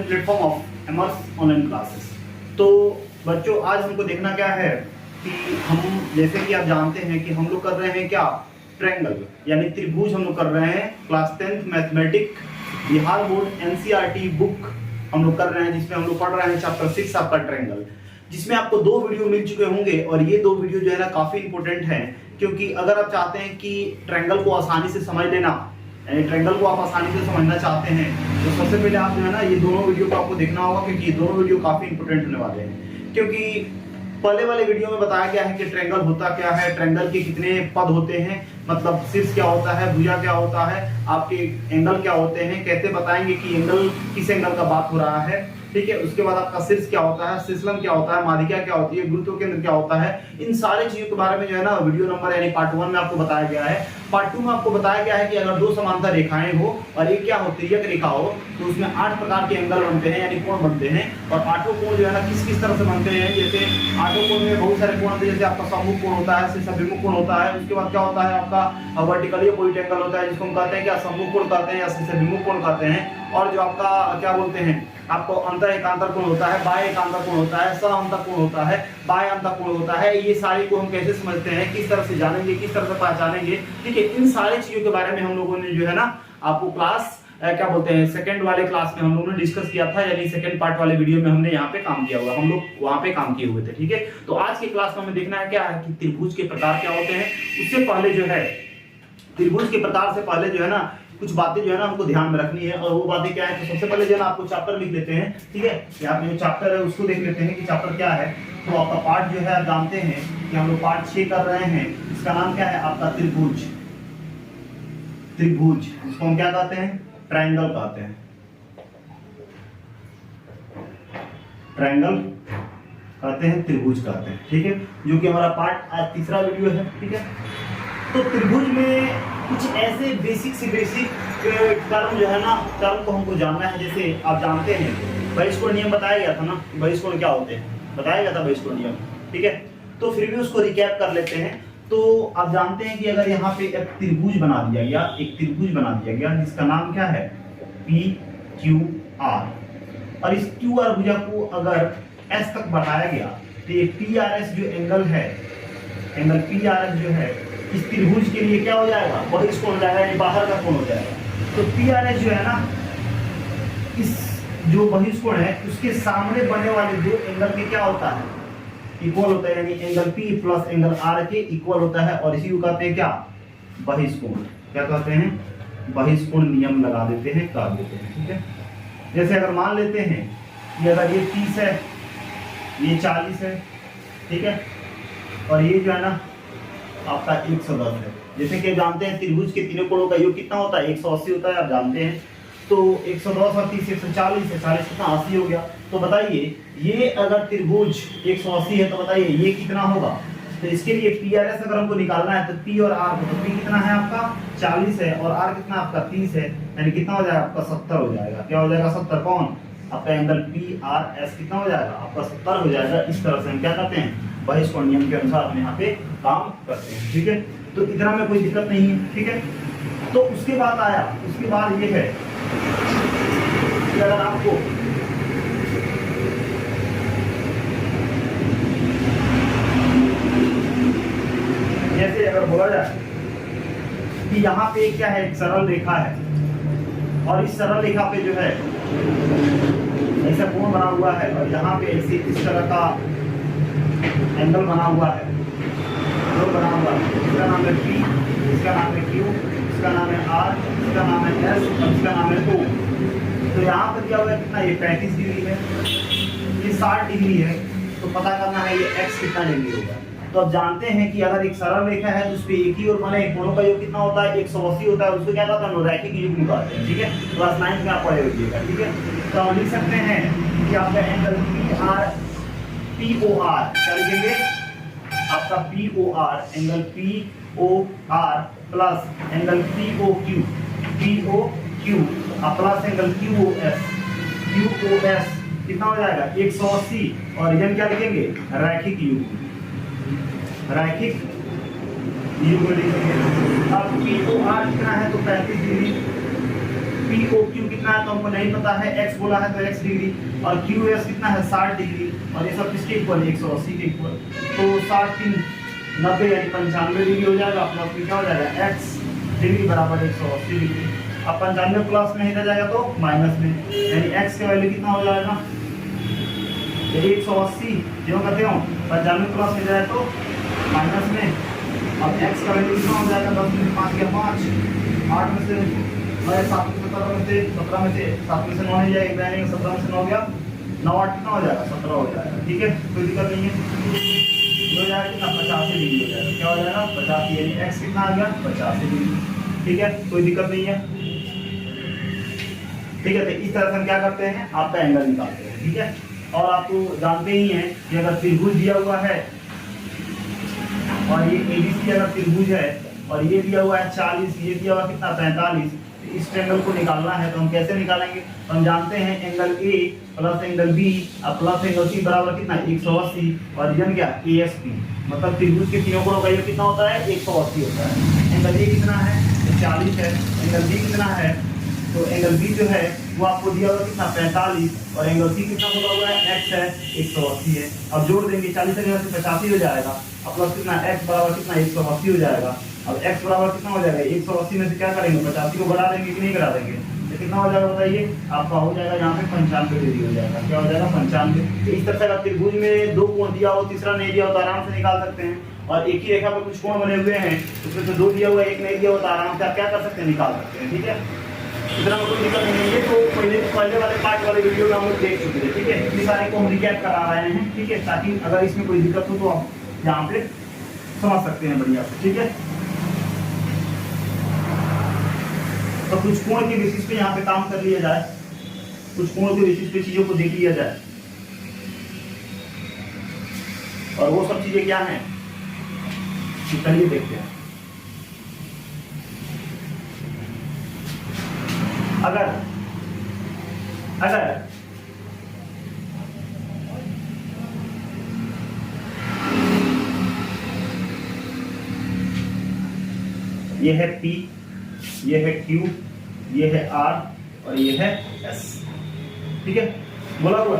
Platform of एमर्स online classes. तो बच्चों आज हमको देखना क्या है कि हम जैसे कि आप जानते हैं कि हम लोग कर रहे हैं क्या, ट्रायंगल यानी त्रिभुज हम लोग कर रहे हैं। Class 10th mathematics Bihar board NCERT book हम लोग कर रहे हैं, जिसमें हम लोग पढ़ रहे हैं चैप्टर 6 आपका ट्रायंगल, जिसमें आपको 2 वीडियो मिल चुके होंगे और ये 2 वीडियो जो है ना काफी इंपॉर्टेंट है, क्योंकि अगर आप चाहते हैं कि ट्रायंगल को आसानी से समझ लेना, यानी ट्रायंगल को आप आसानी से समझना चाहते हैं, तो सबसे पहले आप जो है ना ये दोनों वीडियो को आपको देखना होगा, क्योंकि ये दोनों वीडियो काफी इंपॉर्टेंट होने वाले हैं। क्योंकि पहले वाले वीडियो में बताया गया है कि ट्रायंगल होता क्या है, ट्रायंगल के कितने पद होते हैं, मतलब शीर्ष क्या होता है, भुजा क्या होता है, आपके एंगल क्या होते हैं, कैसे बताएंगे कि एंगल किस एंगल का बात हो रहा है, ठीक है। उसके बाद आपका शीर्ष क्या होता है, शीर्षलंब क्या होता है, माध्यिका क्या होती है, गुरुत्व केंद्र क्या होता है, इन सारी चीजों के बारे में जो है ना वीडियो नंबर यानी पार्ट 1 में आपको बताया गया है। पार्ट 2 में आपको बताया गया है कि अगर 2 समांतर रेखाएं हो और एक क्या हो, तिर्यक रेखा हो, तो उसमें 8 प्रकार के एंगल बनते हैं यानी कोण बनते हैं, और 8 कोण जो है ना किस किस तरह से बनते हैं। जैसे 8 कोण में बहुत सारे कोण होते हैं, जैसे आपका सम्मुख कोण होता है, शीर्षाभिमुख कोण होता है, उसके बाद क्या होता है आपका वर्टिकली अपोजिट एंगल होता है, जिसको हम कहते हैं क्या, सम्मुख कोण कहते हैं या शीर्षाभिमुख कोण कहते हैं। और जो आपका क्या बोलते हैं, आपको अंतर एकांतर कोण होता है, बाह्य एकांतर कोण होता है, सह कोण होता है, बाह्य अंतर कोण होता है। ये सारे को हम कैसे समझते हैं, किस तरह से जानेंगे, किस तरह से पहचानेंगे, ठीक है। इन सारी चीजों के बारे में हम लोगों ने जो है ना आपको क्लास क्या बोलते हैं सेकंड वाले क्लास में हम लोगों ने डिस्कस किया था, यानी सेकंड पार्ट वाले वीडियो में हमने यहाँ पे काम किया हुआ, हम लोग वहाँ पे काम किए हुए थे, ठीक है। तो आज के क्लास में हमें देखना है क्या है कि त्रिभुज के प्रकार क्या होते हैं। उससे पहले जो है त्रिभुज के प्रकार से पहले जो है ना कुछ बातें जो है ना हमको ध्यान में रखनी है, और वो बातें क्या है, तो सबसे पहले जो है ना आपको चैप्टर लिख लेते हैं, ठीक है। यहाँ पे जो चैप्टर है उसको देख लेते हैं कि चैप्टर क्या है। तो आपका पार्ट जो है आप जानते हैं कि हम लोग पार्ट 6 कर रहे हैं, इसका नाम क्या है आपका त्रिभुज। त्रिभुज इसको हम क्या कहते हैं, ट्रायंगल कहते हैं, ट्रायंगल कहते हैं, त्रिभुज कहते हैं, ठीक है। जो कि हमारा पार्ट आज तीसरा वीडियो है, ठीक है। तो त्रिभुज में कुछ ऐसे बेसिक से बेसिक टर्म जो है ना, टर्म को हमको जानना है। जैसे आप जानते हैं बहिष्कोण नियम बताया गया था ना, बहिष्कोण क्या होते हैं बताया गया था, बहिष्कोण नियम, ठीक है। तो फिर भी उसको रिकैप कर लेते हैं। तो आप जानते हैं कि अगर यहाँ पे एक त्रिभुज बना दिया गया, एक त्रिभुज बना दिया गया जिसका नाम क्या है PQR, और इस QR भुजा को अगर S तक बढ़ाया गया तो ये PRS जो एंगल है, एंगल PRS जो है इस त्रिभुज के लिए क्या हो जाएगा, बहिष्कोण हो जाएगा, यानी बाहर का कोण हो जाएगा। तो PRS जो है ना, इस जो बहिष्कोण है उसके सामने बनने वाले 2 एंगल के क्या होता है, इक्वल होता है, यानी angle P plus angle R के इक्वल होता है, और इसी को कहते हैं क्या, बहिष्कोण। क्या कहते हैं, बहिष्कोण नियम लगा देते हैं, कर देते हैं, ठीक है। जैसे अगर मान लेते हैं कि अगर ये 30 है, ये 40 है, ठीक है, और ये जो है ना आपका 110 है। जैसे कि जानते हैं त्रिभुज के तीनों कोणों का योग कितना होता है, 180 होता है, आप जानते हैं। तो 110 और 30 140 है, 40 कितना 80 हो गया। तो बताइए ये अगर त्रिभुज 180 है तो बताइए ये कितना होगा। तो इसके लिए PRS अगर हमको निकालना है तो P और R को, तो P कितना है आपका 40 है और R कितना आपका 30 है, यानी कितना हो जाएगा आपका 70 हो जाएगा। क्या हो जाएगा 70, कौन आपका एंगल PRS कितना हो जाएगा आपका 70 हो जाएगा। इस तरह से हम क्या करते हैं, बहिष्कोण नियम के अनुसार हम यहाँ पे काम करते हैं, ठीक है। तो इतना में कोई दिक्कत नहीं है, ठीक है। तो उसके बाद आया, उसके बाद ये है कि अगर आपको जैसे अगर बोला जाए कि यहाँ पे क्या है, एक सरल रेखा है, और इस सरल रेखा पे जो है ऐसा कोण बना हुआ है, और यहाँ पे ऐसे इस तरह का एंगल बना हुआ है, जो बना हुआ है, इसका नाम है P, इसका नाम है Q, इसका नाम है R, इसका नाम है S, और इसका नाम है O। तो यहाँ पर क्या हुआ कितना, ये 35 डिग्री है, ये 60 डिग्री है। तो पता करना है ये X कितना डिग्री होगा। तो आप जानते हैं कि अगर एक सरल रेखा है तो उस पर एक ही और बने कोणों का योग कितना होता है, 180 होता है, उसको क्या कहते हैं, रैखिक युग्म निकालते हैं, ठीक है। क्लास 9 में आप पढ़े होइएगा, ठीक है। तो हम लिख सकते हैं कि आपका एंगल POR क्या लिखेंगे, आपका POR angle POR plus angle POQ plus angle QOS कितना हो जाएगा 180, और यह क्या लिखेंगे, रैखिक युग्म, रैखिक युग्म लिखेंगे। अब POR कितना है तो 35 डिग्री, पी ओ क्यू कितना है तो हमको नहीं पता है, एक्स बोला है तो एक्स डिग्री, और क्यू एस कितना है 60 डिग्री, और ये सब किसके इक्वल है 180 के इक्वल। तो 60 3 90 यानी 95 डिग्री हो जाएगा, प्लस में क्या हो जाएगा एक्स डिग्री बराबर 180 डिग्री। अब 95 प्लस में इधर जाएगा तो माइनस में, यानी एक्स का वैल्यू कितना हो जाएगा 180, जो कहते हो 95 प्लस में जाए तो माइनस में। अब x का वैल्यू कितना हो जाएगा 10 में 5 गया 5, 8 में से 9 7 में 17 में से 17 में से 7 में से 9 नहीं जाएगा, यानी 17 में से 9 गया 9 8 कितना हो जाएगा 17 हो जाएगा। ठीक है, कोई दिक्कत नहीं है, हो जाएगा कितना 85 डिग्री हो जाएगा। क्या हो जाएगा 85, यानी x कितना आ गया 85 डिग्री। ठीक है, कोई दिक्कत नहीं है। ठीक है, तो इस तरह से हम क्या करते हैं आपका एंगल निकालते हैं। ठीक है, और आप तो जानते ही हैं कि अगर त्रिभुज दिया हुआ है और ये एबीसी अगर त्रिभुज है और ये दिया हुआ है 40, ये दिया हुआ कितना 45, तो इस ट्रायंगल को निकालना है तो हम कैसे निकालेंगे। तो हम जानते हैं angle A plus angle B और प्लस एंगल सी बराबर कितना 180, और रीजन क्या एएसपी, मतलब त्रिभुज के तीनों कोणों का योग कितना होता है 180 होता है। एंगल ए कितना है 40 है, एंगल बी कितना है, तो एंगल बी जो है वो आपको दिया हुआ कितना 45, और एंगल सी कितना बोला हुआ है x है 180 है। अब जोड़ देंगे 40 से 85 हो जाएगा, अब प्लस कितना x बराबर कितना 180 हो जाएगा। अब x बराबर कितना हो जाएगा 180 में से क्या करेंगे 85 को बढ़ा देंगे कि नहीं करा देंगे, तो कितना हो जाएगा बताइए आपका हो जाएगा यहाँ पे 95 डिग्री हो जाएगा। क्या हो जाएगा 95। तो इस तरह से अगर त्रिभुज में दो कोण दिया हो तीसरा नहीं दिया हो तो आराम से निकाल सकते हैं, और एक ही रेखा पर कुछ कोण बने हुए हैं उसमें से दो दिया हुआ एक नहीं दिया हुआ तो आराम से आप क्या कर सकते हैं निकाल सकते हैं। ठीक है, इतना कोई दिक्कत नहीं है। तो पहले वाले पार्ट वाले वीडियो में हम लोग देख चुके थे। ठीक है, इतनी सारे को हम रिकैप करा रहे हैं। ठीक है, ताकि अगर इसमें कोई दिक्कत हो तो आप यहाँ पे समझ सकते हैं बढ़िया से। ठीक है, तो कुछ कोण के बेसिस पे यहाँ पे काम कर लिया जाए, कुछ कोण के बेसिस पे चीजों को देख लिया जाए, और वो सब चीजें क्या है चलिए देखते हैं। अगर ये है P, ये है Q, ये है R और ये है S। ठीक है, बोला हुआ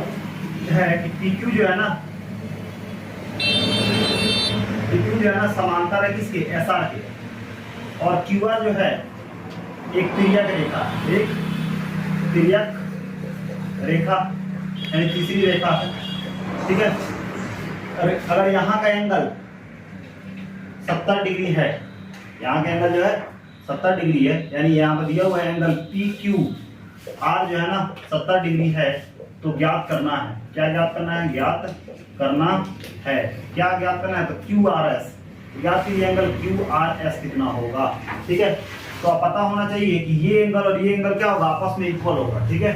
है कि PQ जो है ना, PQ जो है ना समांतर है किसके SR के, और QR जो है एक तिर्यक रेखा, एक तिर्यक रेखा यानी तीसरी रेखा है। ठीक है, अगर यहाँ का एंगल 70 डिग्री है, यहाँ का एंगल जो है 70 डिग्री है, यानी यहाँ पर दिया हुआ एंगल पी क्यू आर जो है ना 70 डिग्री है, तो ज्ञात करना है। क्या ज्ञात करना है? ज्ञात करना है। क्या ज्ञात करना है? तो क्यू आर एस, ज्ञात कीजिए एंगल क्यू आर एस कितना होगा। ठीक है, तो आप पता होना चाहिए कि ये एंगल और ये एंगल क्या होगा आपस में इक्वल होगा। ठीक है,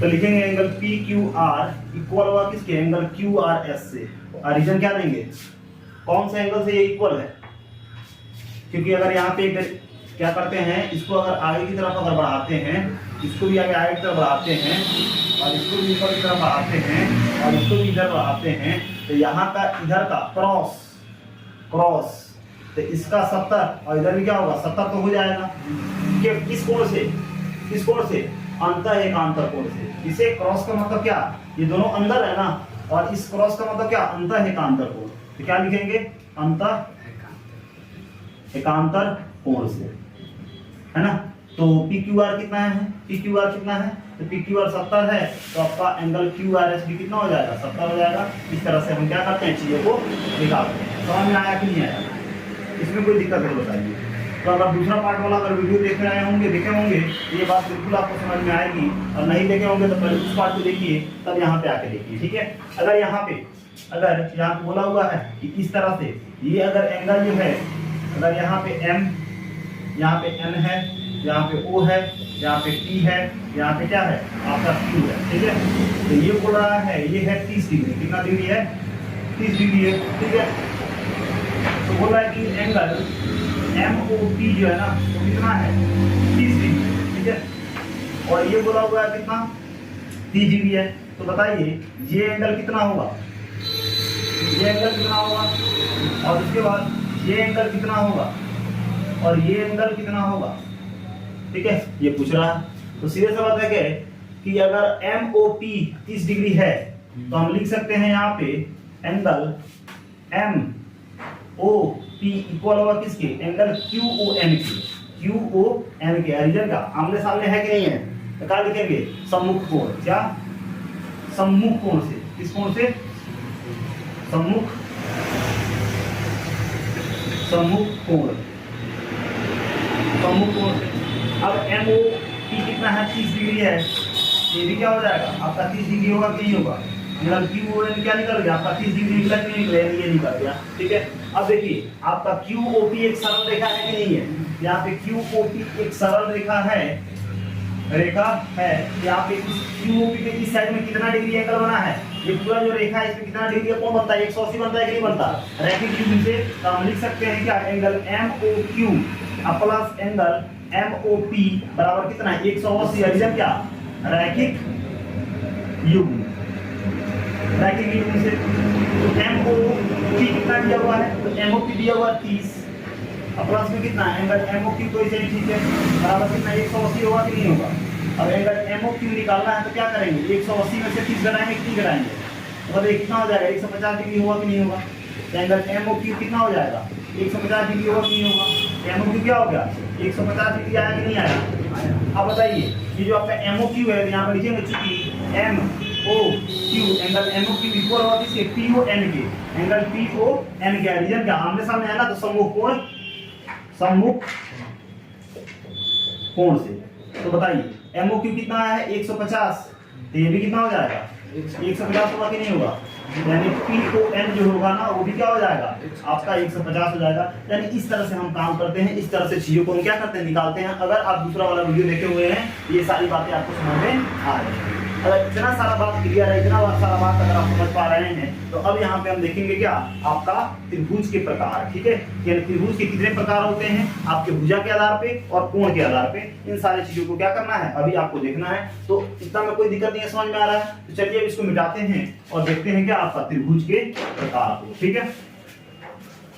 तो लिखेंगे angle P Q R equal होगा किसके एंगल क्यू आर एस से। और रीजन क्या लेंगे कौन से एंगल से ये इक्वल है, क्योंकि अगर यहाँ पे क्या करते हैं इसको अगर आगे की तरफ अगर बढ़ाते हैं, इसको भी आगे की तरफ बढ़ाते हैं और इसको भी ऊपर की तरफ बढ़ाते हैं और इसको भी इधर बढ़ाते हैं, तो यहाँ का इधर का क्रॉस तो इसका 70 और इधर भी क्या होगा 70 तो हो जाएगा। कि किस कोण से? किस कोण से? अंतर एकांतर कोण से। इसे क्रॉस का मतलब क्या, ये दोनों अंदर है ना, और इस क्रॉस का मतलब क्या अंतर एकांतर कोण। तो क्या लिखेंगे अंतर एकांतर कोण से, है ना। तो पी क्यू आर कितना है? पी क्यू आर कितना है? तो पी क्यू आर 70 है, तो आपका एंगल क्यू आर एस भी कितना हो जाएगा 70 हो जाएगा। इस तरह से हम क्या करते हैं चीजों को निकालते हैं। समझ में आया कि नहीं आया? इसमें कोई दिक्कत है बताइए। तो अगर दूसरा पार्ट वाला अगर वीडियो देख रहे होंगे देखे होंगे ये बात बिल्कुल आपको समझ में आएगी, और नहीं देखे होंगे तो पहले उस पार्ट को देखिए तब यहाँ पे आके देखिए। ठीक है, अगर यहाँ पे बोला हुआ है कि इस तरह से ये अगर एंगल जो है, अगर यहाँ पे M, यहाँ पे N है, यहाँ पे O है, यहाँ पे P है, यहाँ पे क्या है आपका Q है। ठीक है, तो ये बोल रहा है ये है 30 डिग्री। कितना डिग्री है? 30 डिग्री है। ठीक है, तो बोल रहा है कि एंगल MOP जो है ना वो कितना है 30 डिग्री। ठीक है, और ये बोला हुआ है कितना 30 डिग्री है। तो बताइए ये एंगल कितना होगा? ये एंगल कितना होगा, और उसके बाद ये एंगल कितना होगा, और ये एंगल कितना होगा? ठीक है, ये पूछ रहा है। तो सीधे सा बात है कि अगर MOP 30 डिग्री है तो हम लिख सकते हैं यहाँ पे एंगल MOP इक्वल होगा किसके, एंगल QON के, QON के रीजन का आमने सामने है कि नहीं है, तो क्या लिखेंगे, सम्मुख कोण। क्या, सम्मुख कोण से, किस कोण से, सम्मुख कोण, सम्मुख कोण से। अब MOP कितना है, 30 डिग्री है, ये भी क्या हो जाएगा आपका 30 डिग्री होगा कि नहीं होगा, मतलब QON क्या निकल गया आपका 30 डिग्री निकला कि नहीं निकला, ये निकल गया। ठीक है, अब देखिए आपका QOP एक सरल रेखा है कि नहीं है, यहाँ पे QOP एक सरल रेखा है, यहाँ पे QOP के इस साइड में कितना डिग्री एंगल बना है, ये पूरा जो रेखा है इसमें कितना डिग्री का कोण बनता है, 180 बनता है कि नहीं बनता, रैखिक युग्म से। तो हम लिख सकते हैं क्या, angle MOQ plus angle MOP बराबर कितना है, 180। रीजन क्या, रैखिक युग्म, रैखिक युग्म से। तो MOP कितना दिया हुआ है, तो MOP दिया हुआ 30 प्लस में कितना, एंगल MOQ तो इसे ठीक है बराबर कितना, 180 होगा कि नहीं होगा। अब एंगल MOQ निकालना है तो क्या करेंगे, 180 में से 30 घटाएंगे, कितनी घटाएंगे, मतलब ये कितना हो जाएगा, 150 डिग्री होगा कि नहीं होगा। तो एंगल MOQ कितना हो जाएगा, 150 डिग्री होगा कि नहीं होगा। MOQ क्या हो गया, 150 डिग्री आया कि नहीं आया। अब बताइए ये जो आपका MOQ है यहाँ पर लिखेंगे, चूंकि MOQ एंगल MOQ इक्वल होगा किसके, PON के, एंगल PON के रीजन क्या आमने सामने है ना, तो सम्मुख कोण, सम्मुख कोण से। तो बताइए MOQ कितना है, 150, तो ये भी कितना हो जाएगा, 150 होगा कि नहीं होगा, यानी PON जो होगा ना वो भी क्या हो जाएगा आपका 150 हो जाएगा। यानी इस तरह से हम काम करते हैं, इस तरह से चीजों को हम क्या करते हैं, निकालते हैं। अगर आप दूसरा वाला वीडियो देखे हुए हैं, ये सारी बातें आपको समझ में आ रही हैं। अगर इतना सारा बात क्लियर है, इतना सारा बात अगर आप समझ पा रहे हैं, तो अब यहाँ पे हम देखेंगे क्या, आपका त्रिभुज के प्रकार। ठीक है, यानी त्रिभुज के कितने प्रकार होते हैं, आपके भुजा के आधार पे और कोण के आधार पे, इन सारी चीजों को क्या करना है, अभी आपको देखना है। तो इतना में कोई दिक्कत नहीं है, समझ में आ रहा है। तो चलिए अब इसको मिटाते हैं और देखते हैं क्या आपका त्रिभुज के प्रकार को। ठीक है,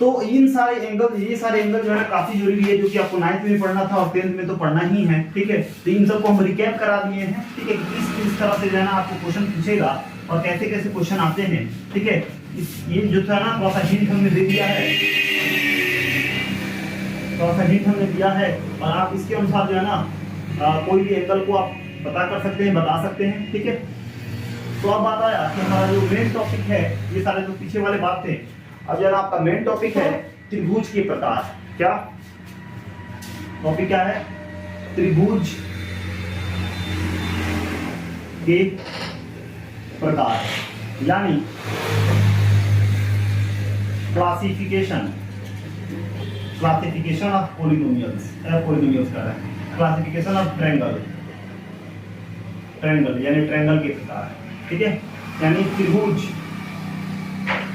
तो इन सारे एंगल, ये सारे एंगल जो है काफी जरूरी है, जो कि आपको 9th में पढ़ना था और 10th में तो पढ़ना ही है। ठीक है, तो इन सबको हम रिकैप करा दिए हैं। ठीक है, इस तरह से जो है ना आपको क्वेश्चन पूछेगा और कैसे कैसे क्वेश्चन आते हैं। ठीक है, ये जो था ना थोड़ा सा हिंट हमने दे दिया है, थोड़ा सा हिंट हमने दिया है, और आप इसके अनुसार जो है ना कोई भी एंगल को आप पता कर सकते हैं, बता सकते हैं। ठीक है, तो अब बात आया कि हमारा जो मेन टॉपिक है, ये सारे जो पीछे वाले बात थे, अब जरा आपका मेन टॉपिक है त्रिभुज के प्रकार। क्या टॉपिक क्या है, त्रिभुज के प्रकार, यानी क्लासिफिकेशन ऑफ पॉलिनोमियल्स, पॉलिनोमियल्स कर रहे हैं, क्लासिफिकेशन ऑफ ट्रायंगल यानी ट्रायंगल के प्रकार। ठीक है, यानी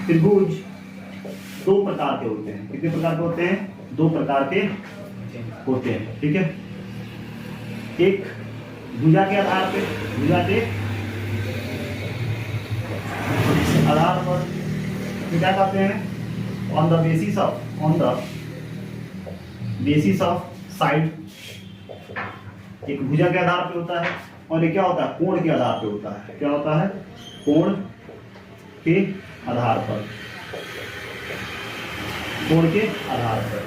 त्रिभुज दो प्रकार के होते हैं। कितने प्रकार के होते हैं, 2 प्रकार के होते हैं। ठीक है, एक भुजा के आधार पे, भुजा के आधार पर क्या कहते हैं, on the basis of side, एक भुजा के आधार पे होता है, और ये क्या होता है, कोण के आधार पे होता है। क्या होता है, कोण के आधार पर, कोण के आधार पर,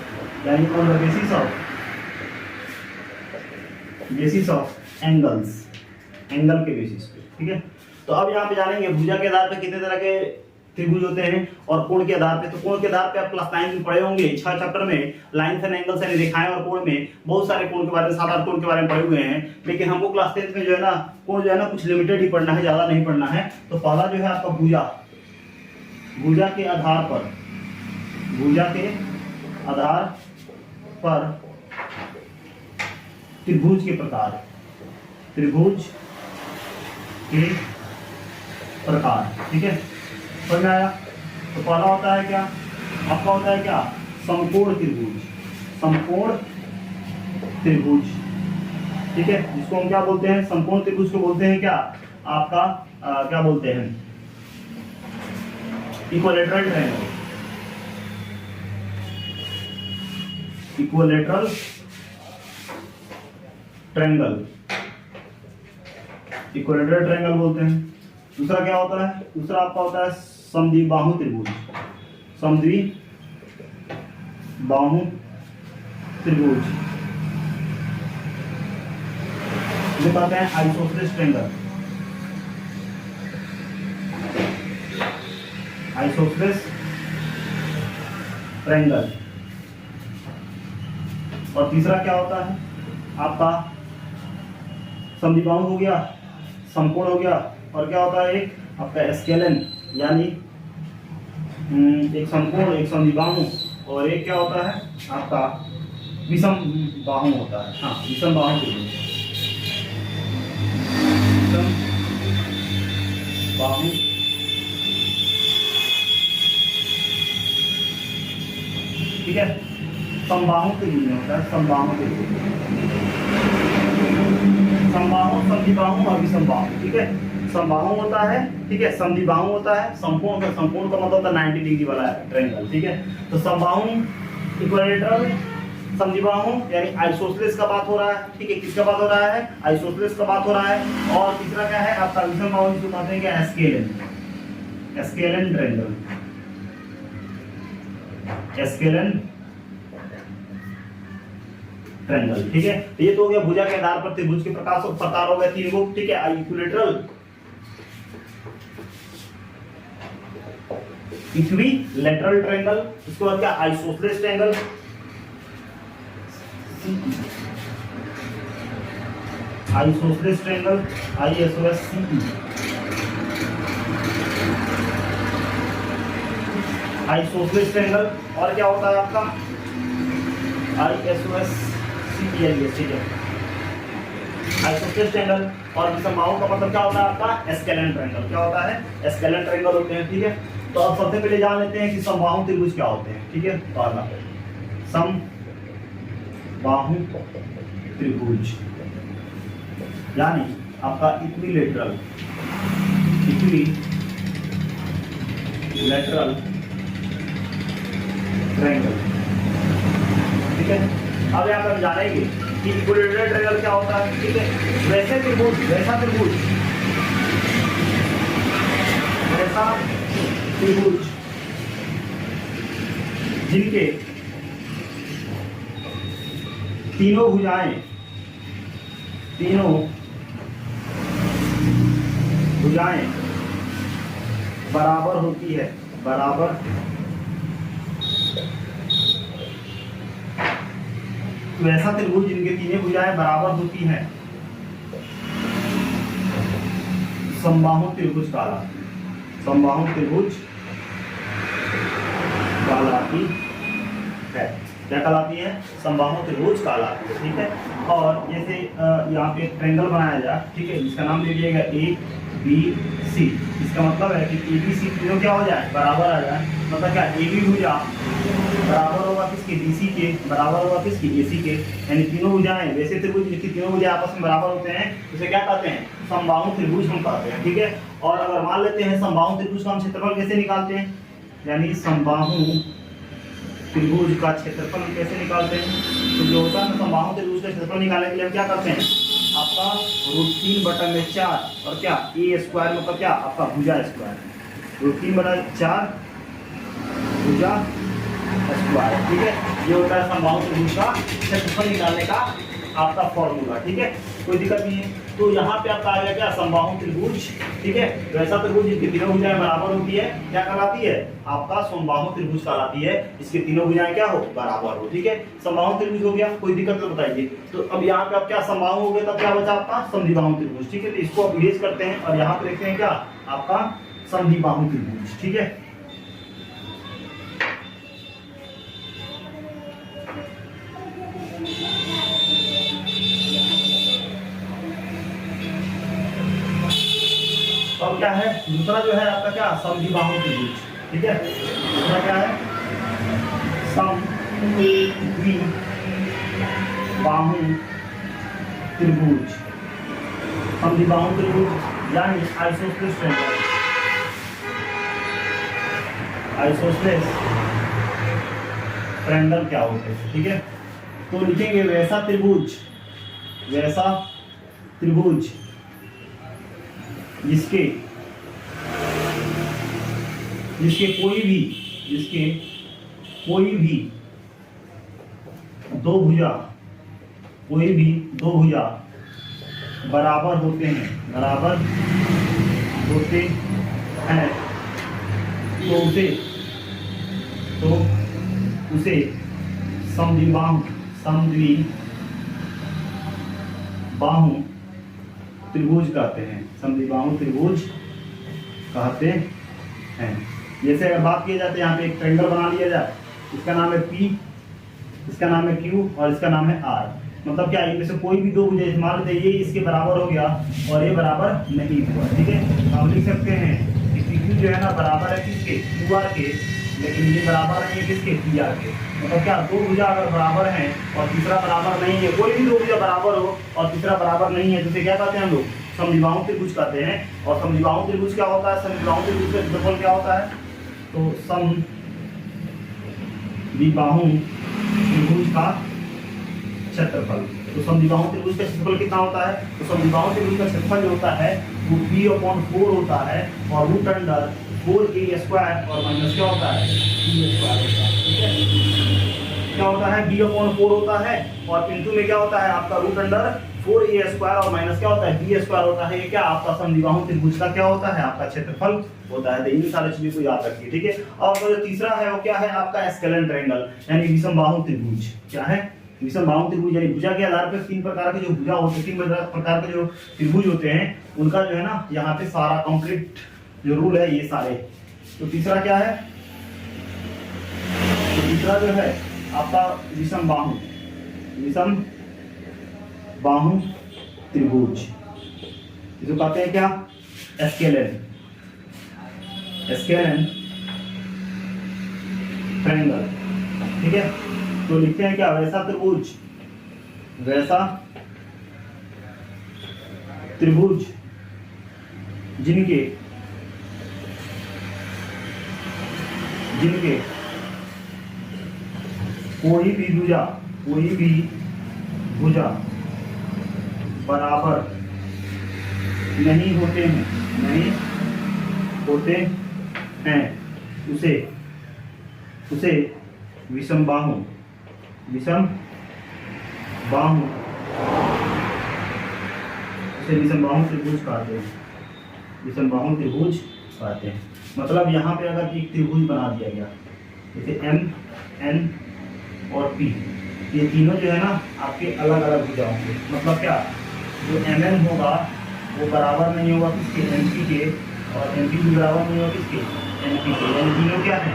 यानी on the basis of angles, angle के बेसिस पे। ठीक है, तो अब यहाँ पे जानेंगे भुजा के आधार पे कितने तरह के त्रिभुज होते हैं, और कोण के आधार पे। तो कोण के आधार पे आप क्लास 9 में पढ़े होंगे, 6 चैप्टर में लाइन्स एंड एंगल्स यानी रेखाएं और कोण में बहुत सारे कोण के बारे में, 7-8 कोण के बारे में पढ़े हुए हैं। लेकिन हमको क्लास 10 में जो है ना कोण जो है ना कुछ लिमिटेड ही पढ़ना है, ज्यादा नहीं पढ़ना है। तो पहला जो है आपका भुजा के आधार पर, भुजा के आधार पर त्रिभुज के प्रकार, त्रिभुज के प्रकार। ठीक है, समझ में आया। तो पहला होता है क्या, आपका होता है क्या, समकोण त्रिभुज, समकोण त्रिभुज। ठीक है, जिसको हम क्या बोलते हैं, समकोण त्रिभुज को बोलते हैं क्या आपका क्या बोलते हैं, equilateral triangle, equilateral triangle, equilateral triangle बोलते हैं। दूसरा क्या होता है? दूसरा आपका होता है समद्विबाहु त्रिभुज, समद्विबाहु त्रिभुज जो कहते हैं आइसोसेलेस ट्रायंगल, आइसोसेलेस ट्रायंगल। और तीसरा क्या होता है आपका? समद्विबाहु हो गया, समकोण हो गया, और क्या होता है एक आपका स्केलन, यानी एक समकोण, एक समद्विबाहु, और एक क्या होता है आपका विषम बाहु होता है। हाँ, विषम बाहु त्रिभुज, विषम बाहु ठीक है। समबाहु त्रिभुज में होता है समबाहु त्रिभुज, समबाहु, समद्विबाहु और विषमबाहु। ठीक है, समबाहु होता है, ठीक है, समद्विबाहु होता है, संपूर्ण का मतलब होता है 90 डिग्री वाला ट्रायंगल। ठीक है, तो समबाहु, इक्विलैटरल, समद्विबाहु यानी आइसोसेलेस का बात हो रहा है। ठीक है, किसका बात हो रहा है? आइसोसेलेस का बात हो रहा है। और तीसरा क्या है आपका? विषमबाहु, जिसको कहते हैं क्या? Scalene, scalene triangle, scalene triangle. ठीक है, तो ये तो हो गया भुजा के आधार पर त्रिभुज के प्रकार हो गए 3 गो। ठीक है, इक्विलैटरल, इक्विलैटरल ट्रायंगल, उसके बाद क्या? Isosceles triangle, isosceles triangle, ISOSCE, isosceles triangle. और क्या होता है आपका? ISOSCE, ठीक है, आइसोसेलेस ट्रायंगल। और विषमबाहु का मतलब क्या होता है आपका? Scalene triangle. क्या होता है? स्केलन ट्रायंगल होते हैं। ठीक है, तो अब सबसे पहले जान लेते हैं कि समबाहु त्रिभुज क्या होते हैं। ठीक है, पहला समबाहु त्रिभुज यानी आपका इक्विलैटरल, इक्विलैटरल ट्रायंगल। ठीक है, अब यहाँ पर हम जानेंगे कि इक्विलैटरल ट्रायंगल क्या होता है। ठीक है, वैसे त्रिभुज, वैसा त्रिभुज, वैसा त्रिभुज जिनके तीनों भुजाएं, तीनों भुजाएं बराबर होती है, बराबर वैसा त्रिभुज जिनके तीनों भुजाएं बराबर होती हैं समबाहु त्रिभुज कहलाती है, समबाहु त्रिभुज कहलाती है। क्या कहलाती है? समबाहु त्रिभुज कहलाती है। ठीक है, और जैसे यहाँ पे ट्रायंगल बनाया जाए, ठीक है, इसका नाम दे दिएगा ABC। इसका मतलब है कि ABC तीनों क्या हो जाए? बराबर आ जाए। मतलब क्या? AB भुजा बराबर होगा किसके? BC के, बराबर होगा किसके? AC के, यानी तीनों भुजाएं, वैसे त्रिभुज जिनकी तीनों भुजाएं आपस में बराबर होते हैं उसे क्या कहते हैं? समबाहु त्रिभुज हम कहते हैं। ठीक है, और अगर मान लेते हैं समबाहु त्रिभुज का हम क्षेत्रफल कैसे निकालते हैं, यानी समबाहु त्रिभुज का क्षेत्रफल हम कैसे निकालते हैं? तो जो होता है समबाहु त्रिभुज का क्षेत्रफल निकालने के लिए हम क्या करते हैं? आपका √3/4 और क्या A² मतलब क्या? आपका भुजा स्क्वायर, √3/4 भुजा स्क्वायर। ठीक है, ये होता है समबाहु त्रिभुज का क्षेत्रफल निकालने का आपका फॉर्मूला। ठीक है, कोई दिक्कत नहीं है। तो यहाँ पे आपका आ गया क्या? समबाहु त्रिभुज। ठीक है, तो ऐसा त्रिभुज जिसकी तीनों भुजाएं बराबर होती है क्या कहलाती है? आपका समबाहु त्रिभुज कहलाती है। इसकी तीनों भुजाएं क्या हो? बराबर हो। ठीक है, समबाहु त्रिभुज हो गया, कोई दिक्कत तो बताइए। तो अब यहाँ पे आप क्या समबाहु हो गया, तब क्या बचा आपका? समद्विबाहु त्रिभुज। ठीक है, तो इसको आप इरेज करते हैं और यहाँ पे देखते हैं क्या? आपका समद्विबाहु त्रिभुज। ठीक है, अब क्या है? दूसरा जो है आपका क्या? समद्विबाहु त्रिभुज। ठीक है, दूसरा क्या है? समद्विबाहु त्रिभुज, समद्विबाहु त्रिभुज यानी आइसोसेलेस ट्रायंगल, आइसोसेलेस ट्रायंगल क्या होते हैं? ठीक है, तो लिखेंगे वैसा त्रिभुज, वैसा त्रिभुज जिसके कोई भी दो भुजा बराबर होते हैं तो उसे समद्विबाहु त्रिभुज कहते हैं। समद्विबाहु त्रिभुज कहते हैं। जैसे अगर बात की जाती है, यहाँ पे एक ट्रायंगल बना लिया जाए, इसका नाम है P, इसका नाम है Q और इसका नाम है R। मतलब क्या, इनमें से कोई भी दो भुजा मान लेते हैं, ये इसके बराबर हो गया और ये बराबर नहीं हुआ, ठीक है। हम लिख सकते हैं कि PQ जो है ना बराबर है किसके, QR के, लेकिन ये बराबर नहीं है किसके, PR के। मतलब क्या, दो भुजा अगर बराबर हैं और तीसरा बराबर नहीं है, कोई भी दो भुजा बराबर हो और तीसरा बराबर नहीं है, तो उसे क्या कहते हैं हम लोग, समद्विबाहु त्रिभुज कहते हैं। और समद्विबाहु त्रिभुज क्या होता है, समद्विबाहु त्रिभुज का क्षेत्रफल क्या होता है, तो समद्विबाहु त्रिभुज का क्षेत्रफल। तो समद्विबाहु त्रिभुज का क्षेत्रफल कितना होता है, तो समद्विबाहु त्रिभुज का क्षेत्रफल जो होता है वो P/4 होता है और √4a² और माइनस क्या होता है, b² होता है, ठीक है। क्या होता है, B/4 होता है और इंटू में क्या होता है आपका √4a² और माइनस क्या होता है, b² होता है। ये क्या आपका समद्विबाहु त्रिभुज का क्या होता है, आपका क्षेत्रफल होता है। तो इन सारी चीजों को याद रखिए, ठीक है। और जो तीसरा है वो क्या है आपका स्केलेन ट्रायंगल, यानी विषमबाहु त्रिभुज। क्या है, विषमबाहु त्रिभुज, यानी भुजा के आधार पर तीन प्रकार के जो भुजा होते हैं, तीन प्रकार के जो त्रिभुज होते हैं, उनका जो है ना यहाँ पे सारा कंप्लीट जो रूल है ये सारे। तो तीसरा क्या है, तो तीसरा जो है आपका विषमबाहु त्रिभुज, इसको कहते हैं क्या, स्केलेन ट्रायंगल, ठीक है। तो लिखते हैं क्या, वैसा त्रिभुज जिनके कोई भी भुजा बराबर नहीं होते हैं, उसे विषमबाहु त्रिभुज कहते हैं। विषमबाहु त्रिभुज कहते हैं। मतलब यहाँ पे अगर एक त्रिभुज बना दिया गया, जैसे M, N और P, ये तीनों जो है ना आपके अलग अलग भुजा होंगे। मतलब क्या, जो MN होगा वो बराबर नहीं होगा किसके, MP के, और MP भी बराबर नहीं होगा किसके, NP के। यानी तीनों क्या है,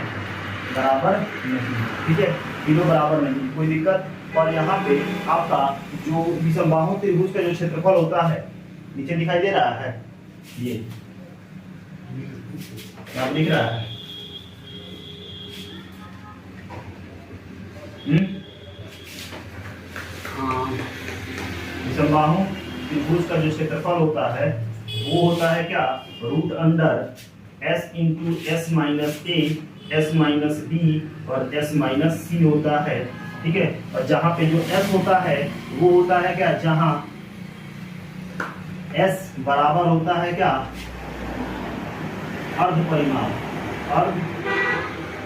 बराबर नहीं, ठीक है, तीनों बराबर नहीं, कोई दिक्कत। और यहाँ पे आपका जो विषमबाहु त्रिभुज का जो क्षेत्रफल होता है, नीचे दिखाई दे रहा है, ये आप लिख रहा है, विषमबाहु त्रिभुज का जो क्षेत्रफल होता है वो होता है क्या, √S × S - A, S - B और S - C होता है, ठीक है। और जहां पे जो S होता है वो होता है क्या, जहां S बराबर होता है क्या, अर्ध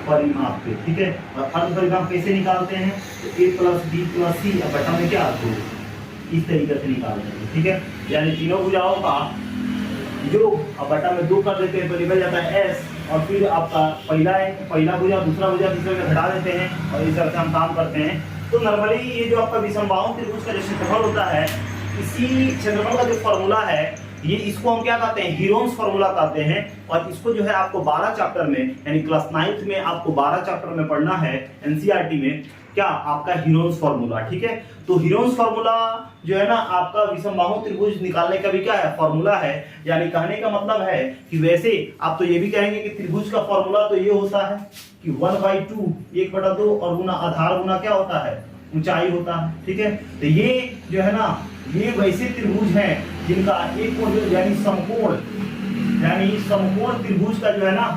परिमाप पे, ठीक है। और अर्ध परिमाप कैसे निकालते हैं, तो A + B + C अब बटा में क्या, 2, इस तरीके से निकालते हैं, ठीक है। यानी तीनों भुजाओं का जो अब बटा में 2 कर देते हैं तो निकल जाता है S, और फिर आपका पहला भुजा, दूसरा भुजा, तीसरा भुजा घटा देते हैं और इस तरह से हम काम करते हैं। तो नॉर्मली ये जो आपका विषमबाहु त्रिभुज का जो क्षेत्रफल होता है, इसी क्षेत्रफल का जो फॉर्मूला है, ये इसको हम क्या कहते हैं, हीरोन्स फॉर्मूला कहते हैं। और इसको जो है आपको 12 चैप्टर में, यानी क्लास 9th में आपको 12 चैप्टर में पढ़ना है एनसीईआरटी में, क्या आपका हीरोन्स फॉर्मूला, ठीक है। तो हीरोन्स फॉर्मूला जो है ना आपका विषमबाहु त्रिभुज निकालने का भी क्या है, फॉर्मूला है। यानी कहने का मतलब है कि वैसे आप तो ये भी कहेंगे कि त्रिभुज का फॉर्मूला तो ये होता है कि 1/2 1/2 और गुना आधार गुना क्या होता है, ऊंचाई होता है, ठीक है। तो ये जो है ना ये वैसे त्रिभुज हैं जिनका एक कोण यानी समकोण त्रिभुज का जो है ना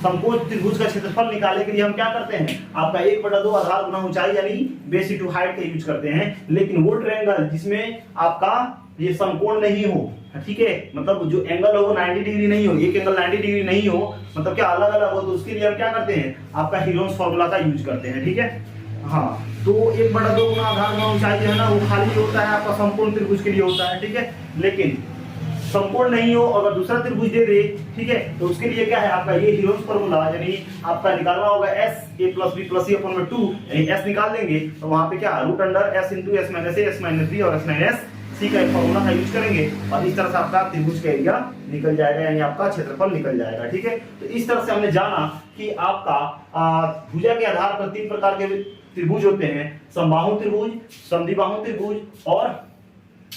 समकोण त्रिभुज का क्षेत्रफल निकालने के लिए हम क्या करते हैं, आपका 1/2 आधार गुना ऊंचाई यानी बेस इनटू हाइट का यूज करते हैं। लेकिन वो ट्रायंगल जिसमें आपका ये समकोण नहीं हो, ठीक है, मतलब जो एंगल हो वो 90 डिग्री नहीं हो, एक एंगल 90 डिग्री नहीं हो, मतलब क्या अलग अलग हो, तो उसके लिए हम क्या करते हैं, आपका हीरोन्स फॉर्मूला का यूज करते हैं, ठीक है। हाँ, तो 1/2 गुना आधार गुना ऊंचाई जो है ना वो खाली होता है आपका समकोण त्रिभुज के लिए होता है, ठीक है। लेकिन समकोण नहीं हो अगर दूसरा त्रिभुज दे दे, ठीक है, तो उसके लिए क्या है आपका ये हीरोन्स फॉर्मूला, यानी आपका निकालना होगा s a + b + c / 2, यानी s निकाल लेंगे तो वहां पे क्या √s × s - a s - b और s - c का फॉर्मूला का यूज करेंगे और इस तरह से आपका त्रिभुज का एरिया निकल जाएगा, यानी आपका क्षेत्रफल निकल जाएगा, ठीक है। तो इस तरह से हमने जाना कि आपका भुजा के आधार पर 3 प्रकार के त्रिभुज होते हैं, समबाहु त्रिभुज, समद्विबाहु त्रिभुज और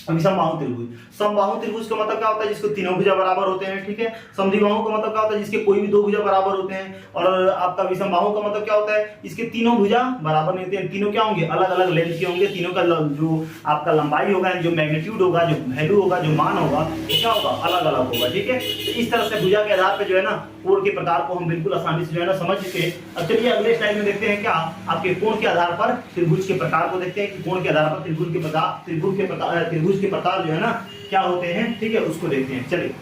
विषमबाहु त्रिभुज। समबाहु त्रिभुज का मतलब क्या होता है, जिसको तीनों भुजा बराबर होते हैं, ठीक है। समद्विबाहु का मतलब क्या होता है, जिसके कोई भी 2 भुजा बराबर होते हैं। और आपका विषमबाहु का मतलब क्या होता है, इसके तीनों भुजा बराबर नहीं होते हैं, तीनों क्या होंगे, अलग अलग लेंथ के होंगे, तीनों का जो आपका लंबाई होगा, जो मैग्नीट्यूड होगा, जो वैल्यू होगा, जो मान होगा, वो क्या होगा, अलग अलग होगा, ठीक है। तो इस तरह से भुजा के आधार पर जो है ना कोण के प्रकार को हम बिल्कुल आसानी से जो है ना समझ सके। अब चलिए अगले स्लाइड में देखते हैं क्या आपके कोण के आधार पर त्रिभुज के प्रकार को देखते हैं कि कोण के आधार पर त्रिभुज के प्रकार जो है ना क्या होते हैं, ठीक है, उसको देखते हैं। चलिए,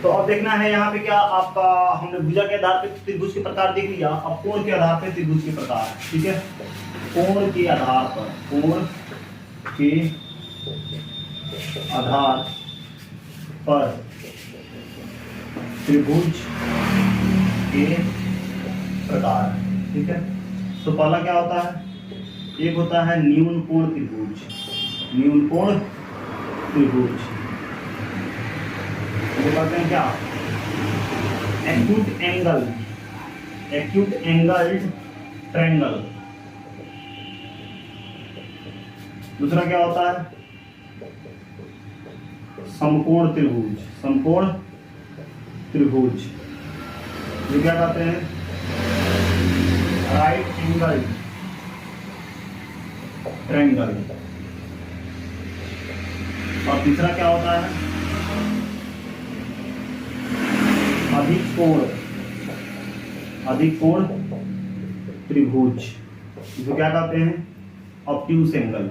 तो अब देखना है यहाँ पे क्या आपका, हमने भुजा के आधार पर त्रिभुज के प्रकार देख लिया, अब कोण के आधार पर त्रिभुज के प्रकार, ठीक है। कोण के आधार पर त्रिभुज के प्रकार, ठीक है। तो पहला क्या होता है, एक होता है न्यून कोण त्रिभुज, न्यून कोण त्रिभुज, तो कहते हैं क्या, एक्यूट एंगल्ड ट्रायंगल। दूसरा क्या होता है, समकोण त्रिभुज, ये क्या कहते हैं, राइट एंगल ट्रायंगल। और तीसरा क्या होता है, अधिक कोण त्रिभुज, जो क्या कहते हैं, ऑब्ट्यूस एंगल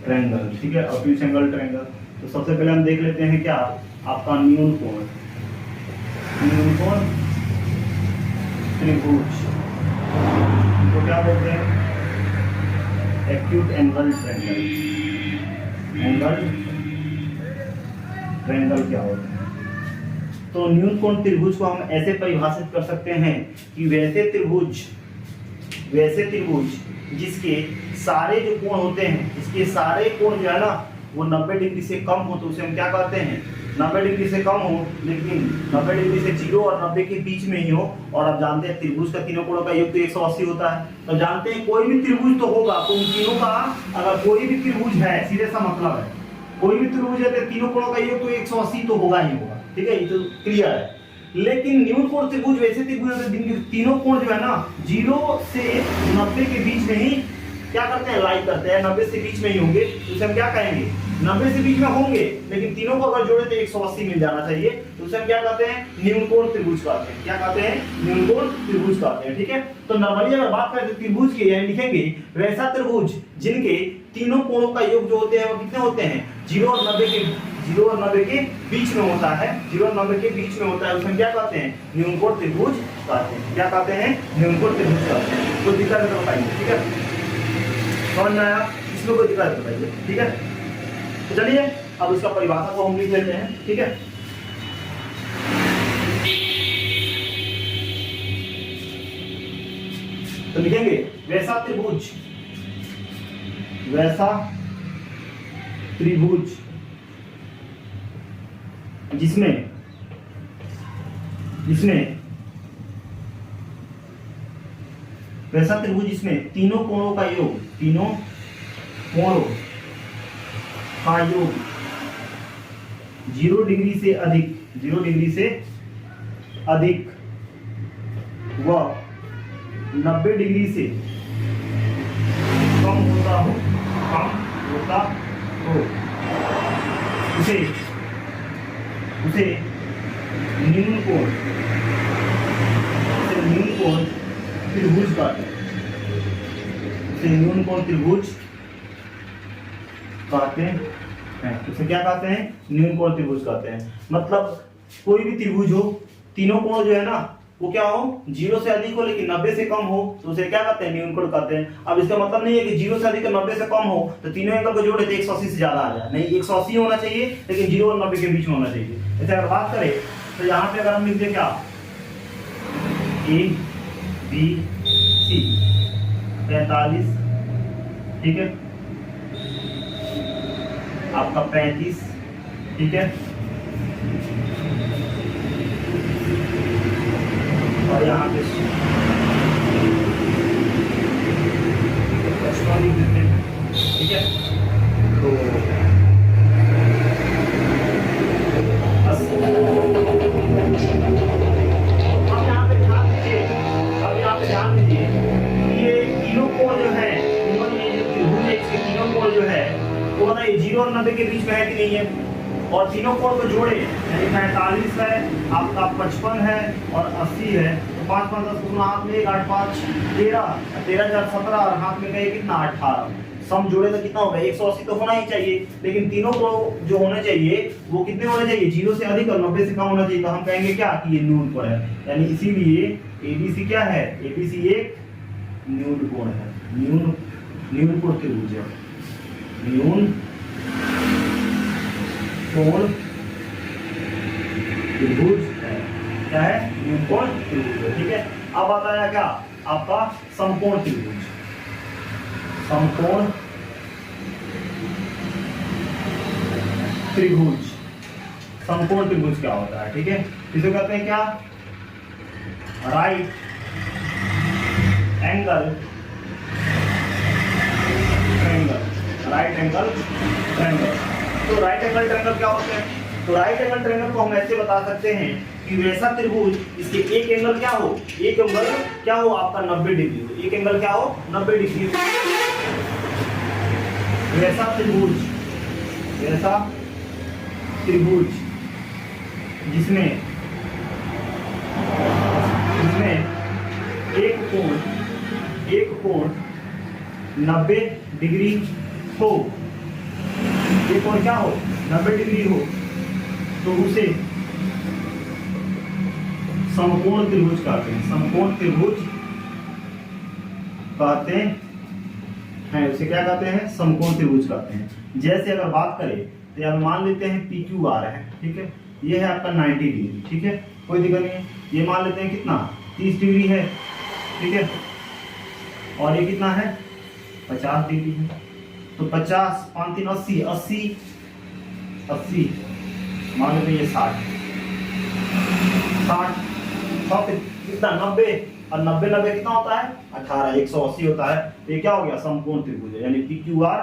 ट्रायंगल, ठीक है, ऑब्ट्यूस एंगल ट्रायंगल। तो सबसे पहले हम देख लेते हैं क्या आपका न्यून कोण त्रिभुज, तो क्या बोलते हैं, एक्यूट एंगल ट्रायंगल क्या होता है। तो न्यून कोण त्रिभुज को हम ऐसे परिभाषित कर सकते हैं कि वैसे त्रिभुज जिसके सारे जो कोण होते हैं, जिसके सारे कोण जो है ना वो 90 डिग्री से कम हो, तो उसे हम क्या कहते हैं, 90 डिग्री से कम हो, लेकिन 90 डिग्री से 0 और 90 के बीच में ही हो। और आप जानते हैं त्रिभुज का तीनों कोणों का योग तो 180 होता है, तो जानते हैं कोई भी त्रिभुज तो होगा, तो उन तीनों का अगर कोई भी त्रिभुज है, सीधे सा मतलब है कोई भी त्रिभुज है तो तीनों कोणों का योग तो 180 तो होगा ही होगा, ठीक है, ये तो क्लियर है। लेकिन न्यून कोण त्रिभुज वैसे त्रिभुज है तीनों कोण जो है ना 0 से 90 के बीच में ही क्या करते हैं, लाइक करते हैं, 90 से बीच में ही होंगे, तो उसे हम क्या कहेंगे, 90 से बीच में होंगे, लेकिन तीनों को अगर जोड़े तो 180 मिल जाना चाहिए, तो उसे हम क्या कहते हैं, न्यून कोण त्रिभुज कहते हैं। क्या कहते हैं, न्यून कोण त्रिभुज कहते हैं, ठीक है। तो नॉर्मली अगर बात करें तो त्रिभुज के यानी लिखेंगे वैसा त्रिभुज जिनके तीनों कोणों का योग जो होते हैं वो कितने होते हैं, 0 और 90 के बीच में होता है, 0 और 90 के बीच में होता है, उसे हम क्या कहते हैं, न्यून कोण त्रिभुज कहते हैं। क्या कहते हैं, न्यून कोण त्रिभुज कहते हैं। कोई दिक्कत है तो बताइए, ठीक है, समझ में आया, इसमें कोई दिक्कत है तो बताइए, ठीक है। तो चलिए अब इसका परिभाषा को हम लिख लेते हैं, ठीक है। तो लिखेंगे वैसा त्रिभुज जिसमें वैसा त्रिभुज जिसमें तीनों कोणों का योग 0 डिग्री से अधिक व 90 डिग्री से कम होता हो उसे न्यून कोण त्रिभुज कहते हैं। उसे न्यून कोण त्रिभुज कहते हैं। उसे क्या कहते हैं? न्यून कोण त्रिभुज कहते हैं। मतलब कोई भी त्रिभुज हो, तीनों कोण जो है ना वो क्या हो, 0 से अधिक हो लेकिन 90 से कम हो तो उसे क्या कहते हैं? न्यून कोण कहते हैं। अब इसका मतलब नहीं है कि 0 से अधिक और 90 से कम हो तो तीनों एंगल को जोड़े तो 180 से ज्यादा आ जाए, नहीं, 180 होना चाहिए लेकिन 0 और 90 के बीच में होना चाहिए। ऐसे अगर बात करें तो यहाँ पे अगर हम लिखते क्या, ए बी सी 45, ठीक है, आपका 35, ठीक है, और यहाँ पे 55 लिख देते हैं, ठीक है, तो 80। अब यहाँ पे ध्यान दीजिए, ये तीनों कोण जो है, ये जो त्रिभुज है इसके तीनों कोण जो है वो ना 0 और 90 के बीच में है कि नहीं है, और तीनों कोण को जोड़े यानी 45 है, आपका 55 है और 80 है, तो 5 5 10 को हाथ में 8 5 13 13 4 17 और हाथ में गए कितना 18, सम जोड़े तो कितना होगा 180 तो होना ही चाहिए, लेकिन तीनों को जो होने चाहिए वो कितने होने चाहिए, 0 से अधिक और 90 से कम होना चाहिए। तो हम कहेंगे क्या कि ये न्यून कोण है, यानी इसीलिए एबीसी क्या है, एबीसी एक न्यून कोण है, न्यून कोण त्रिभुज है, न्यून कोण त्रिभुज है, क्या है, न्यून कोण त्रिभुज है, ठीक है। अब आता है क्या आपका समकोण त्रिभुज, समकोण त्रिभुज, समकोण त्रिभुज क्या होता है, ठीक है, इसे कहते हैं क्या, right angle triangle, right angle triangle. तो राइट एंगल ट्रायंगल क्या होते हैं, तो राइट एंगल ट्रायंगल को हम ऐसे बता सकते हैं कि वैसा त्रिभुज इसके एक एंगल क्या हो, एक एंगल क्या हो आपका 90 डिग्री हो, एक एंगल क्या हो 90 डिग्री, वैसा त्रिभुज जिसमें एक कोण 90 डिग्री हो, ये कोण क्या हो 90 डिग्री हो, तो उसे समकोण त्रिभुज कहते हैं, समकोण त्रिभुज कहते हैं, उसे क्या कहते हैं, समकोण त्रिभुज कहते हैं। जैसे अगर बात करें तो यहाँ मान लेते हैं PQR है, ठीक है, ये है आपका 90 डिग्री, ठीक है, कोई दिक्कत नहीं है, ये मान लेते हैं कितना 30 डिग्री है, ठीक है, और ये कितना है 50 डिग्री है, तो 50 5 3 80 मान लेते हैं ये 60 कितना 90 और 90 90 कितना होता है 18, 180 होता है, तो ये क्या हो गया समकोण त्रिभुज है, यानी PQR,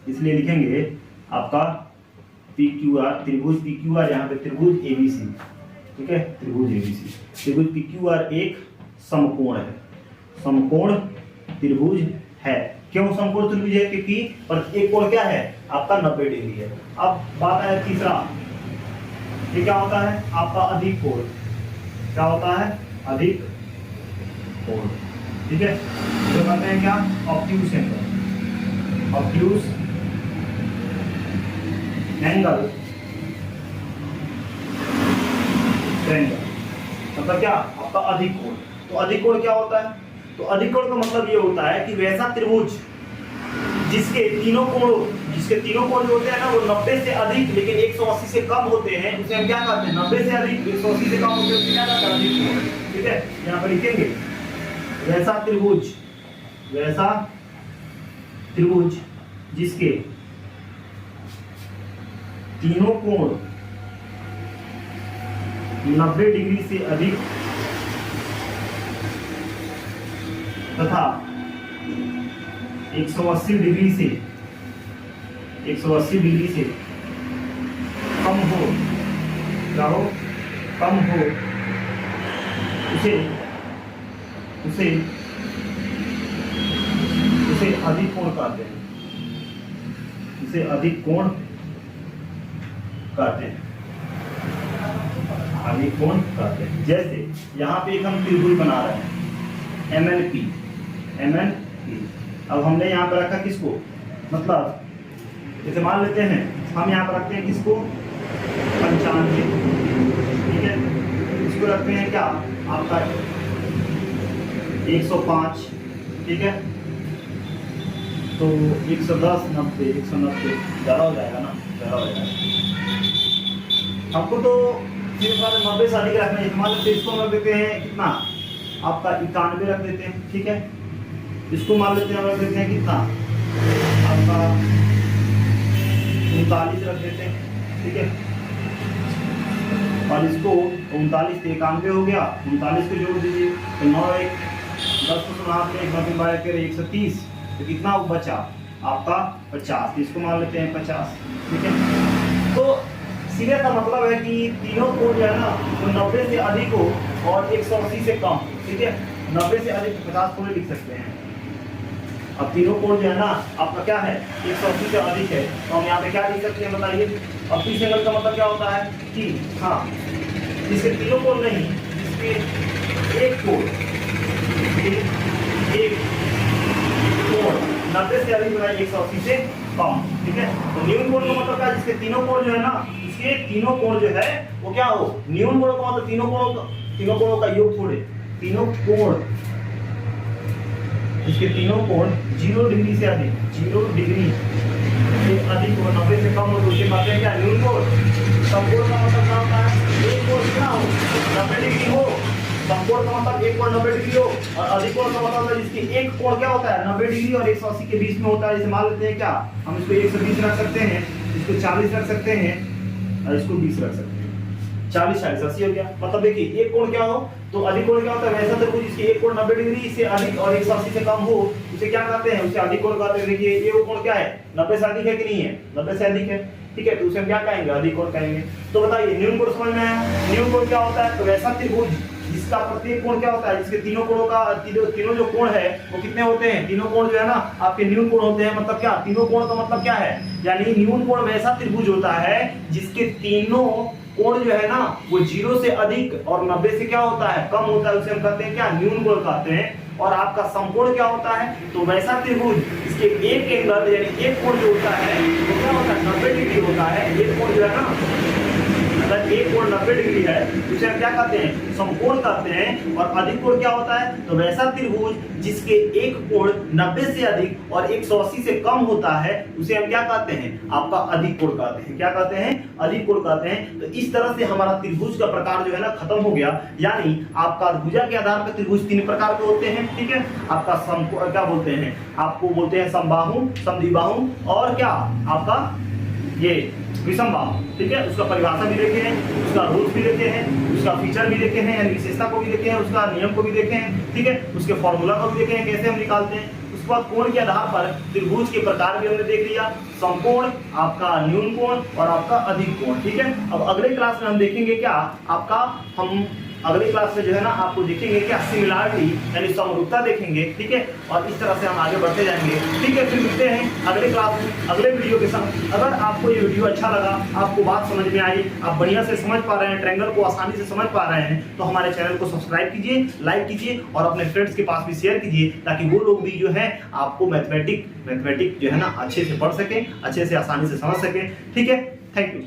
इसलिए लिखेंगे आपका PQR त्रिभुज PQR, यहाँ पे त्रिभुज ABC, ठीक है, त्रिभुज ABC, त्रिभुज PQR एक समकोण है, समकोण त्रिभुज है। क्यों समकोण त्रिभुज है, क्योंकि एक कोण क्या है आपका 90 डिग्री है। अब बात है तीसरा, ये क्या होता है आपका अधिक कोण, क्या होता है अधिक कोण, ठीक है, तो कहते हैं क्या obtuse angle, obtuse angle triangle, मतलब क्या आपका अधिक कोण। तो अधिक कोण क्या होता है, तो अधिक कोण का मतलब ये होता है कि वैसा त्रिभुज जिसके तीनों कोण जो होते हैं ना वो 90 से अधिक लेकिन 180 से कम होते हैं, उसे हम क्या कहते हैं 90 से अधिक 180 से कम होते हैं, उसे क्या कहते हैं अधिक कोण, ठीक है। यहाँ पर लिखेंगे वैसा त्रिभुज जिसके तीनों कोण 90 डिग्री से अधिक तथा 180 डिग्री से कम हो, क्या हो कम हो, उसे अधिक कोण कहते हैं, से अधिक कोण काटें, अधिक कोण काटें। जैसे यहाँ पे एक हम त्रिभुज बना रहे हैं MNP, अब हमने यहाँ पे रखा किसको, मतलब जैसे मान लेते हैं हम यहाँ पर रखते हैं किसको 95, ठीक है, इसको रखते हैं क्या आपका 105, ठीक है, तो 110, 90, 190 ज़्यादा हो जाएगा ना, ज़्यादा हो जाएगा। हमको तो सिर्फ 90 से अधिक रखना है, मान लेते इसको हम रख देते हैं कितना आपका 91 रख देते हैं, ठीक है, इसको मान लेते हैं हम रख देते हैं कितना आपका 39 रख देते हैं, ठीक है, और इसको 39 से 91 हो गया, 39 को जोड़ दीजिए तो 9 1 10 को सुना आपने 130, तो कितना बचा आपका 50, इसको मान लेते हैं 50, ठीक है। तो सीधे का मतलब है कि तीनों कोण जो है ना वो 90 से अधिक हो और 180 से कम, ठीक है, 90 से अधिक 50 को लिख सकते हैं। अब तीनों कोण जो है ना आपका क्या है 180 से अधिक है, तो हम यहाँ पे क्या लिख सकते हैं बताइए। अब 30 एंगल का मतलब क्या होता है कि हाँ जिसके तीनों कोण नहीं, जिसके एक कोण 90 से अधिक बनाइए 180 से कम, ठीक है। तो न्यून कोण का मतलब क्या है, जिसके तीनों कोण जो है ना, इसके तीनों कोण जो है वो क्या हो, न्यून कोण का मतलब तीनों कोणों का योग छोड़े, तीनों कोण इसके तीनों कोण 0 डिग्री से अधिक, 0 डिग्री से अधिक हो, 90 से कम हो, तो उसके बाद क्या न्यून कोण। समकोण का मतलब क्या होता है, एक कोण कितना हो 90 डिग्री हो, समकोण का मतलब एक कोण 90 डिग्री हो, और अधिक कोण का मतलब है जिसकी एक कोण क्या होता है 90 डिग्री और 180 के बीच में होता है। जैसे मान लेते हैं क्या हम इसको 120 रख सकते हैं, इसको 40 रख सकते हैं और इसको 20 रख सकते हैं, 40 40 80 हो गया। मतलब देखिए एक कोण क्या हो तो अधिक कोण क्या होता है, वैसा त्रिभुज जिसकी एक कोण 90 डिग्री से अधिक और 180 से कम हो उसे क्या कहते हैं, उसे अधिक कोण कहते हैं। देखिए ये वो कोण क्या है 90 से अधिक है कि नहीं है, 90 से अधिक है, ठीक है, तो उसे हम क्या कहेंगे अधिक कोण कहेंगे। तो बताइए न्यून कोण समझ में आया, न्यून कोण क्या होता है, तो वैसा त्रिभुज जिसका प्रत्येक कोण क्या होता है, जिसके तीनों कोणों का तीनों जो कोण है वो कितने होते हैं, तीनों कोण जो है ना आपके न्यून कोण होते हैं। मतलब क्या तीनों कोण का मतलब क्या है, यानी न्यून कोण वैसा त्रिभुज होता है जिसके तीनों कोण जो है ना वो 0 से अधिक और 90 से क्या होता है कम होता है, उसे हम कहते हैं क्या न्यून कोण कहते हैं। और आपका समकोण क्या होता है, तो वैसा त्रिभुज इसके एक एंगल यानी एक कोण जो होता है वो क्या होता है 90 डिग्री होता है। एक कोण जो है ना अगर एक कोण 90 डिग्री है उसे हम क्या कहते हैं समकोण कहते हैं। और अधिक कोण क्या होता है, तो वैसा त्रिभुज जिसके एक कोण 90 से अधिक और 180 से कम होता है उसे हम क्या कहते हैं आपका अधिक कोण कहते हैं। क्या कहते हैं, अधिक कोण कहते हैं। तो इस तरह से हमारा त्रिभुज का प्रकार जो है ना खत्म हो गया। यानी आपका भुजा के आधार पर त्रिभुज 3 प्रकार के होते हैं, ठीक है। आपका समकोण क्या बोलते हैं, आपको बोलते हैं समबाहु, समद्विबाहु और क्या आपका ये विषमबाहु, ठीक है। उसका परिभाषा भी देखे हैं, उसका रूल्स भी देखे हैं, उसका फीचर भी देखे हैं, यानी विशेषता को भी देखे हैं, उसका नियम को भी देखे हैं, ठीक है। उसके फॉर्मूला को भी देखे हैं कैसे हम निकालते हैं। उसके बाद कोण के आधार पर त्रिभुज के प्रकार भी हमने देख लिया, समकोण, आपका न्यून कोण और आपका अधिक कोण, ठीक है। अब अगले क्लास में हम देखेंगे क्या आपका, हम अगली क्लास में जो है ना आपको देखेंगे क्या सिमिलरिटी यानी समरूपता देखेंगे, ठीक है। और इस तरह से हम आगे बढ़ते जाएंगे, ठीक है। फिर मिलते हैं अगले क्लास में अगले वीडियो के साथ। अगर आपको ये वीडियो अच्छा लगा, आपको बात समझ में आई, आप बढ़िया से समझ पा रहे हैं, ट्रायंगल को आसानी से समझ पा रहे हैं, तो हमारे चैनल को सब्सक्राइब कीजिए, लाइक कीजिए और अपने फ्रेंड्स के पास भी शेयर कीजिए, ताकि वो लोग भी जो है आपको मैथमेटिक्स जो है ना अच्छे से पढ़ सके, अच्छे से आसानी से समझ सके, ठीक है। Thank you.